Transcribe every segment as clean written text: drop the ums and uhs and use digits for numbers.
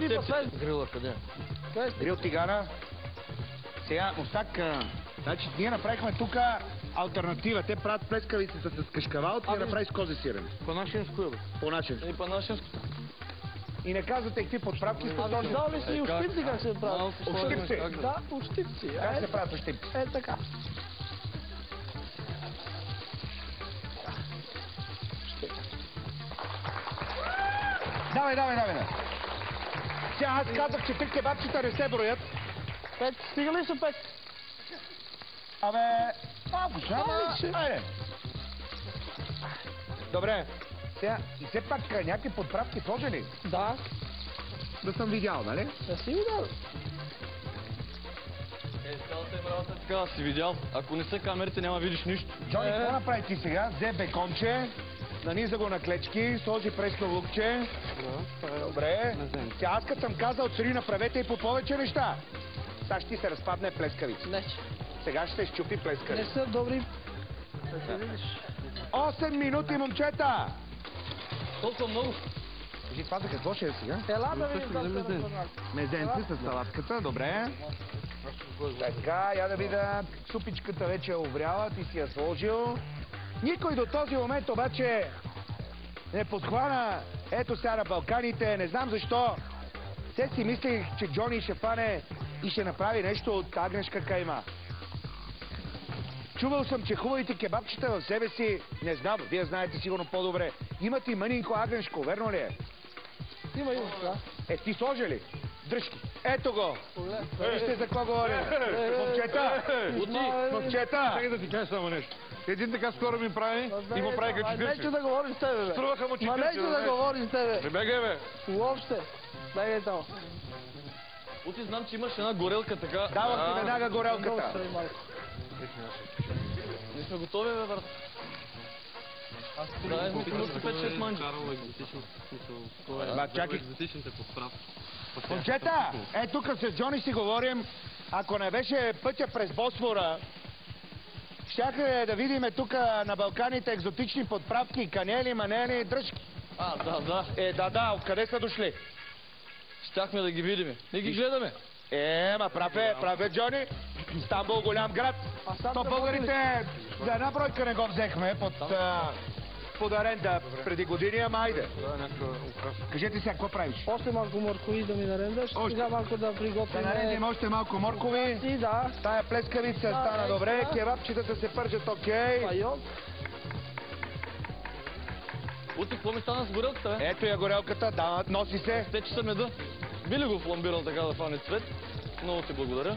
пипа, това е... Грила къде? Грил тигана. Сега, Мустак, значи ние направихме тук алтернатива. Те правят плескавицата с кашкавал, ти направи с кози сирене. По-нашинско е, бе. По начин. И по-нашинско. И не казвате какви подправки сте сложили. Дал ли си ощипци как се правят? Ощипци? Да, ощипци. Как се правят ощипци? Е, така. Давай. Сега аз казах, че три кебабчета не се броят. 5, стига ли са 5? Абе, малко само. Айде. Добре. Сега, и все пак някакви подправки сложили? Да. Да съм видял, нали? Да си видял. Цялата им работа така си видял. Ако не са камерите, няма видиш нищо. Джони, какво направи ти сега? Взе беконче, наниза го на клечки, сложи пресно лукче. Добре. Сега аз като съм казал, цари, направете и по повече неща. Сега ще ти се разпадне плескавица. Не. Сега ще щупи Не плескавица. са добри. Да се видиш. 8 минути, момчета! Толкова много. Кажи, това за какво ще е сега? Ела да видим как се разпознат. Мезенци с салатката, добре. Така, я да видя, супичката вече е овряла, ти си я сложил. Никой до този момент обаче не подхвана, ето сега на Балканите, не знам защо. Все си мислих, че Джони ще фане и ще направи нещо от агнешка кайма. Чувал съм, че хубавите кебабчета в себе си, не знам, вие знаете сигурно по-добре, имат и мънинко агнешко, верно ли е? Има, да. Е, ти сложи ли? Дръжки. Ето го. Вижте за какво говорим. Момчета! Момчета! Чакай да ти кажа само нещо. Един така скоро ми прави и му прави като Нече 40. да говориш с тебе, бе. Струваха му 40. Ма нече да говориш с тебе. Не бегай, бе. Въобще. Бегай там. Оти знам, че имаш една горелка така. Давам ти веднага Много горелката. строй малко. Не сме готови, бе, брат. Да, ми минути 5-6 манджи. Ба, чакай. Екзотичните подправки. Момчета, е тук с Джони си говорим. Ако не беше пътя през Босфора, щяхме да видим тук на Балканите екзотични подправки, канели, манели, дръжки. Да. Е, да, откъде са дошли? Щяхме да ги видим. Не ги гледаме. Ма прав е Джони. Стамбул голям град. То българите за една бройка не го взехме под аренда преди години, ама айде. Кажете сега, какво правиш? Още малко моркови да ми нарендаш. Сега малко да приготвим. Да наредим още малко моркови. И да. Тая плескавица стана добре, кебабчетата се пържат окей. Пайок. Оти, какво ми стана с горелката, бе? Ето я горелката, да, носи се. Тече са меда. Би ли го фламбирал така да фане цвет? Много ти благодаря.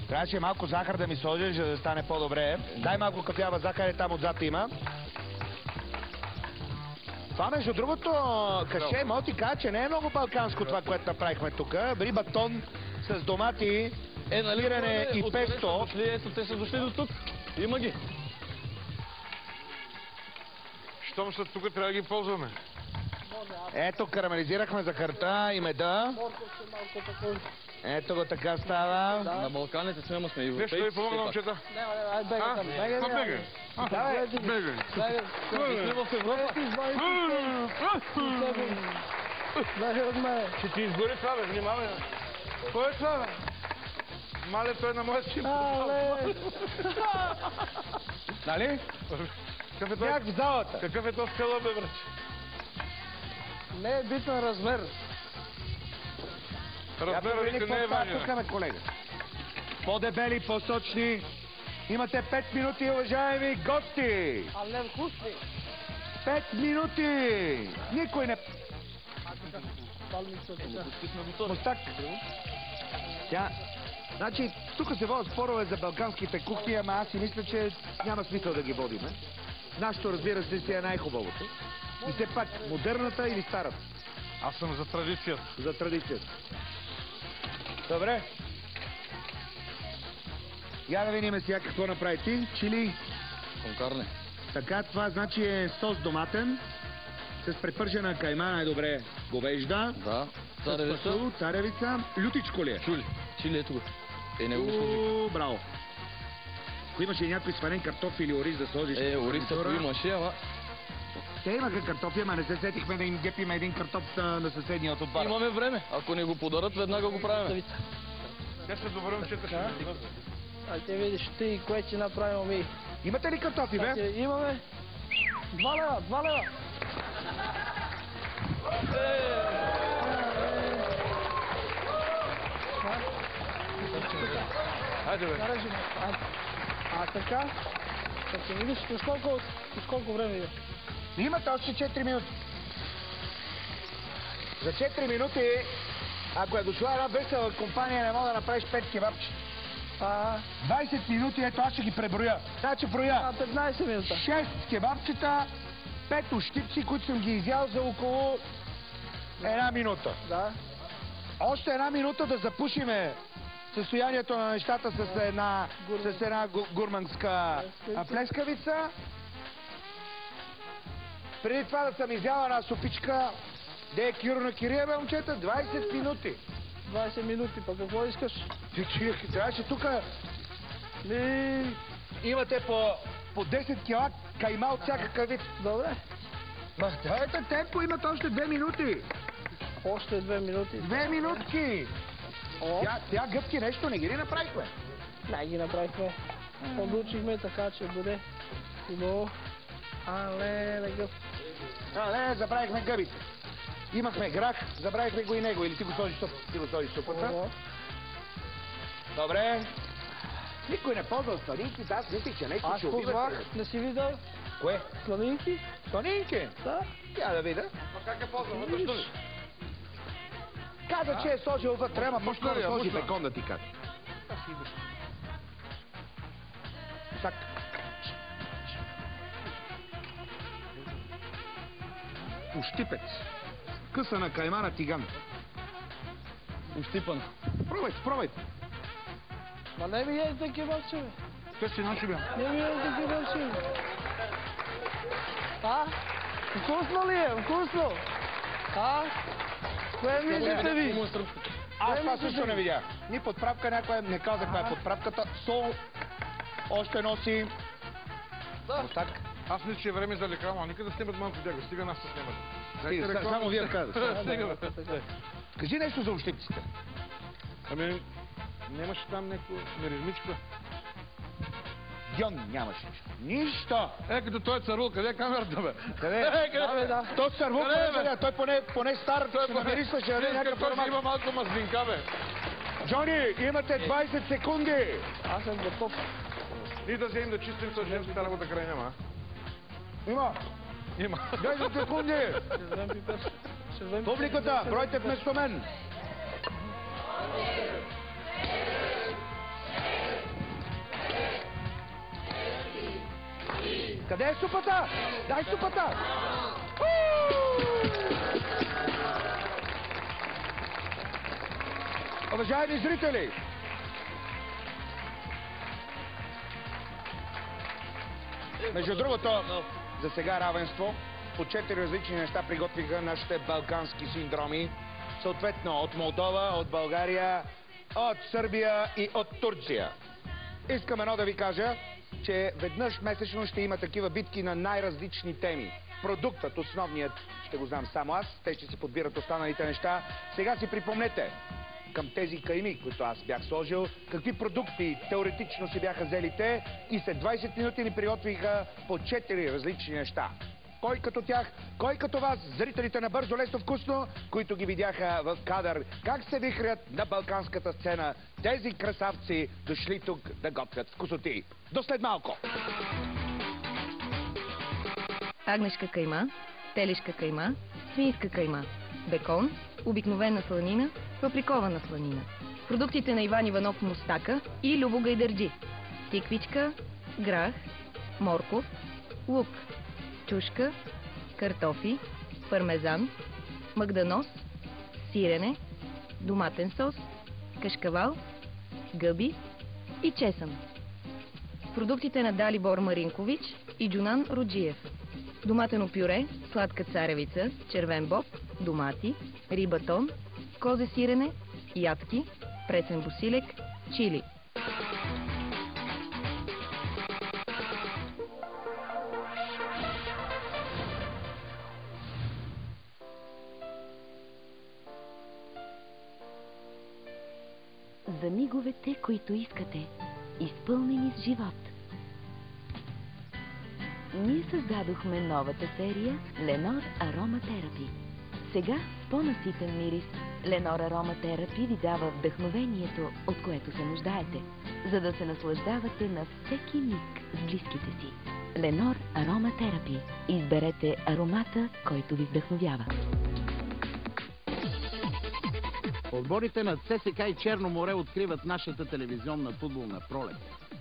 Трябваше малко захар да ми сложиш, за да стане по-добре. Дай малко кафява захар, там отзад има. Това, между другото, каше, мога ти кажа, че не е много балканско това, което направихме тук. Риба тон с домати, Нали, сирене и песто. Ето, те са дошли до тук. Има ги. Щом са тук, трябва да ги ползваме. Ето, карамелизирахме захарта и меда. Ето го така става. На Балканите сме, ама сме европейци. Нещо да ви помогна, момчета. Ай, бегай там. Ма бегай. Давай. Бегай. Сме в Европа. Бегай от мене. Ще ти изгори това, бе, внимавай. Кой е това, бе? Мале, той на моя син. Нали? Бях в залата. Какъв е то скала, бе, брат? Не е битен размер. Размерът не е важен. Тук, бе, колега. По-дебели, по-сочни. Имате 5 минути, уважаеми гости. А не вкусни. 5 минути. Никой не... Мустак. Значи, тук се водят спорове за балканските кухни, ама аз си мисля, че няма смисъл да ги водиме. Нашето, разбира се, си е най-хубавото. И все пак, модерната или старата? Аз съм за традицията. За традицията. Добре. Я да видим сега какво направи ти. Чили. Конкарне. Така, това значи е сос доматен. С препържена кайма, най-добре говежда. Да. С фасул, царевица. Лютичко ли е? Чили, ето го. Не го сложи. Браво. Ако имаше някой сварен картоф или ориз да сложиш... Ориз ако имаше, ама... Те имаха картофи, ама не се сетихме да им гепим един картоф на съседния от бара. Имаме време. Ако ни го подарат, веднага го правим. Те са добре момчета, ще ме дадат. А ти видиш ти, кое си направил ми. Имате ли картофи, бе? Имаме. 2 лева, 2 лева. Хайде, бе. Караш, така, като видиш, с колко време е? Имате още 4 минути. За 4 минути, ако е дошла една весела компания, не мога да направиш 5 кебабчета. 20 минути, ето аз ще ги преброя. Значи броя. 15 минута. 6 кебабчета, 5 ощипци, които съм ги изял за около 1 минута. Да. Още 1 минута да запушиме състоянието на нещата с една гурманска плескавица. Преди това да съм изяла една супичка, де е кюрна кирия, бе, момчета, 20 минути. 20 минути, пък какво искаш? Трябваше тука... Имате по 10 кила кайма от всякакъв вид. Добре. Ма, дайте темпо, имате още 2 минути. Още 2 минути. 2 минутки. Тя гъбки нещо не ги ли направихме? Не ги направихме. Подучихме така, че бъде хубаво. Але, гъб. Не, забравихме гъбите. Имахме грах, забравихме го и него. Или ти го сложиш супата? Добре. Никой не ползва сланинки, да, аз мислих, че нещо ще убивате. Аз позвах, не си видел? Кое? Сланинки? Сланинки? Да. Я да видя. Ма как е ползвам? Вътре, що ли? Каза, че е сложил вътре, ама по-скоро Мушля, сложи мушля. бекон да ти кажа. Так. Ущипец. Къса на кайма на тиган. Ущипан. Пробайте. Ма не ми ядете кебабче, бе. Те си ночи, бе. Не ми ядете кебабче, бе. Вкусно ли е? Вкусно? Кое мислите ви? Аз това също не видях. Ни подправка някоя, не каза каква е подправката. Сол още носи. Так. Аз мисля, че е време за реклама. Нека да снимат малко дяга. Стига нас да снимат. Само вие казвате. Стига, бе. Кажи нещо за ощипците. Ами, нямаше там някакво миризмичко. Дьон нямаше. Нищо. Като той е царул, къде е камерата, бе? Къде? Да. То цървул, той поне стар, ще намирисваше някакъв Той формат. има малко мазнинка, бе. Джони, имате 20 секунди. Аз съм готов. Ние да вземем да чистим с женската работа край няма. Има. Има. 10 секунди. Ще вземем пипер. Ще вземем Публиката, бройте вместо мен. Къде е супата? Дай супата! Уважаеми зрители! Между другото, за сега равенство. По 4 различни неща приготвиха нашите балкански синдроми. Съответно от Молдова, от България, от Сърбия и от Турция. Искам едно да ви кажа, че веднъж месечно ще има такива битки на най-различни теми. Продуктът, основният, ще го знам само аз, те ще си подбират останалите неща. Сега си припомнете към тези кайми, които аз бях сложил, какви продукти теоретично си бяха взели те и след 20 минути ни приготвиха по 4 различни неща. Кой като тях, кой като вас, зрителите на Бързо, лесно, вкусно, които ги видяха в кадър, как се вихрят на балканската сцена тези красавци, дошли тук да готвят вкусоти. До след малко! Агнешка кайма, телешка кайма, свинска кайма, бекон, обикновена сланина, паприкована сланина. Продуктите на Иван Иванов мустака и Любо Гайдърджи. Тиквичка, грах, морков, лук, чушка, картофи, пармезан, магданоз, сирене, доматен сос, кашкавал, гъби и чесън. Продуктите на Далибор Маринкович и Джунан Роджиев. Доматено пюре, сладка царевица, червен боб, домати, рибатон, козе сирене, ядки, пресен босилек, чили. за миговете, които искате, изпълнени с живот. Ние създадохме новата серия Lenor Aromatherapy. Сега с по-наситен мирис Lenor Aromatherapy ви дава вдъхновението, от което се нуждаете, за да се наслаждавате на всеки миг с близките си. Lenor Aromatherapy. Изберете аромата, който ви вдъхновява. Отборите на ЦСК и Черно море откриват нашата телевизионна футболна пролет.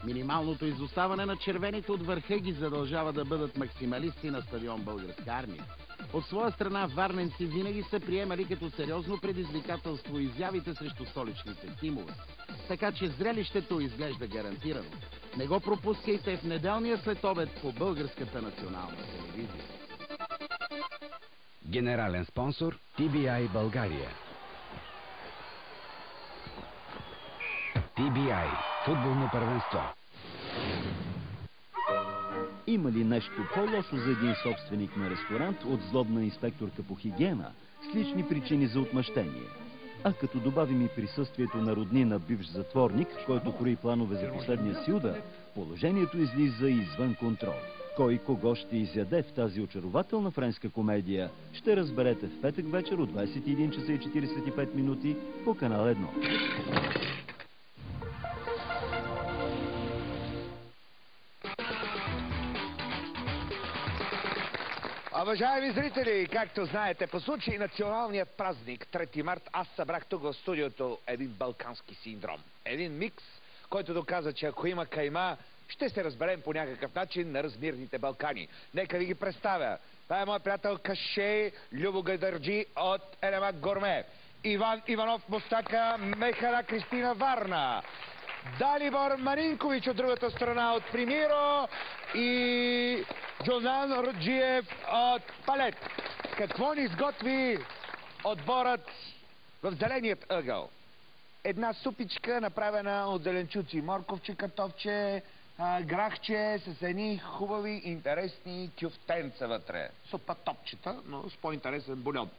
Минималното изоставане на червените от върха ги задължава да бъдат максималисти на стадион Българска армия. От своя страна варненци винаги са приемали като сериозно предизвикателство изявите срещу столичните тимове. Така че зрелището изглежда гарантирано. Не го пропускайте в неделния следобед по Българската национална телевизия. Генерален спонсор TBI България. TBI – футболно първенство. Има ли нещо по-лошо за един собственик на ресторант от злобна инспекторка по хигиена с лични причини за отмъщение? А като добавим и присъствието на роднина бивш затворник, който крои планове за последния си удар, положението излиза извън контрол. Кой кого ще изяде в тази очарователна френска комедия, ще разберете в петък вечер от 21 часа и 45 минути по канал 1. Уважаеми зрители, както знаете, по случай националният празник 3 март, аз събрах тук в студиото един балкански синдром. Един микс, който доказа, че ако има кайма, ще се разберем по някакъв начин на размирните Балкани. Нека ви ги представя. Това е моят приятел Кашей Любо Гайдарджи от Елемак Горме. Иван Иванов Мустака, Мехара Кристина Варна. Далибор Маринкович от другата страна от Примиро и Джонан Роджиев от Палет. Какво ни изготви отборът в зеленият ъгъл? Една супичка, направена от зеленчуци, морковче, картофче, грахче с едни хубави, интересни кюфтенца вътре. Супа топчета, но с по-интересен бульон.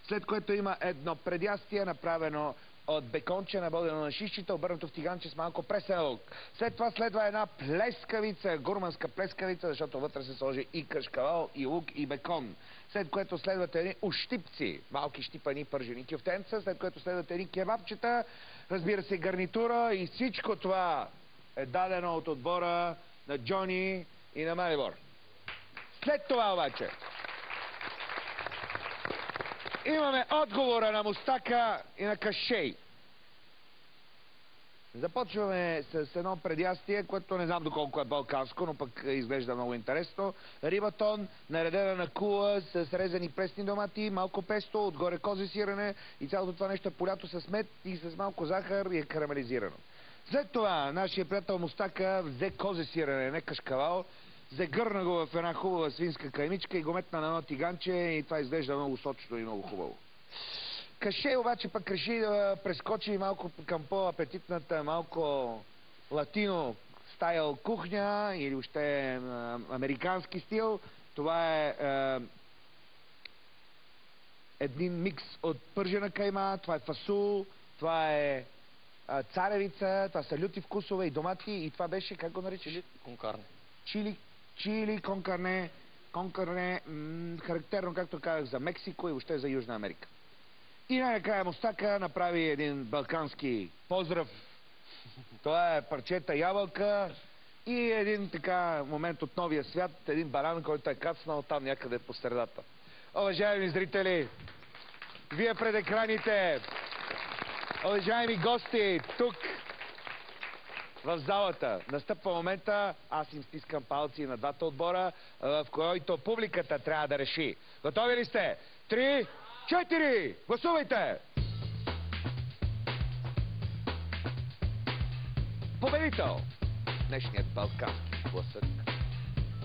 След което има едно предястие, направено от беконче, набодено на шишчета, обърнато в тиганче с малко пресен лук. След това следва една плескавица, гурманска плескавица, защото вътре се сложи и кашкавал, и лук, и бекон. След което следват едни ущипци, малки щипани пържени кюфтенца, след което следват едни кебабчета, разбира се гарнитура, и всичко това е дадено от отбора на Джони и на Малибор. След това обаче имаме отговора на Мустака и на Кашей. Започваме с едно предястие, което не знам доколко е балканско, но пък изглежда много интересно. Рибатон, наредена на кула с резани пресни домати, малко песто, отгоре кози сирене и цялото това нещо е полято с мед и с малко захар и е карамелизирано. След това нашия приятел Мустака взе кози сирене, не кашкавал, загърна го в една хубава свинска каймичка и го метна на едно тиганче и това изглежда много сочно и много хубаво. Кашей обаче пък реши да прескочи малко към по-апетитната, малко латино стайл кухня или още американски стил. Това е един микс от пържена кайма, това е фасул, това е царевица, това са люти вкусове и домати и това беше, как го наричаш? Чили конкарне. Чили конкарне, характерно, както казах, за Мексико и въобще за Южна Америка. И най-накрая Мустака направи един балкански поздрав. Това е парчета ябълка и един така момент от новия свят, един баран, който е кацнал там някъде по средата. Уважаеми зрители, вие пред екраните, уважаеми гости, тук в залата, настъпва момента, аз им стискам палци на двата отбора, в който публиката трябва да реши. Готови ли сте? 3, 4, гласувайте! Победител! Днешният балкански сблъсък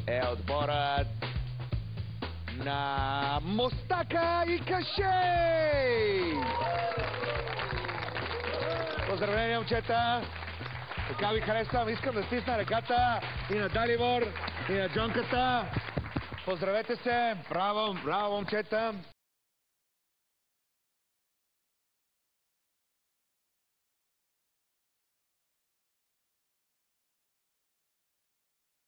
е отборът на Мустака и Кашей! Поздравления, момчета! Така ви харесвам, искам да стисна ръката и на Далибор, и на Джонката. Поздравете се! Браво, браво, момчета!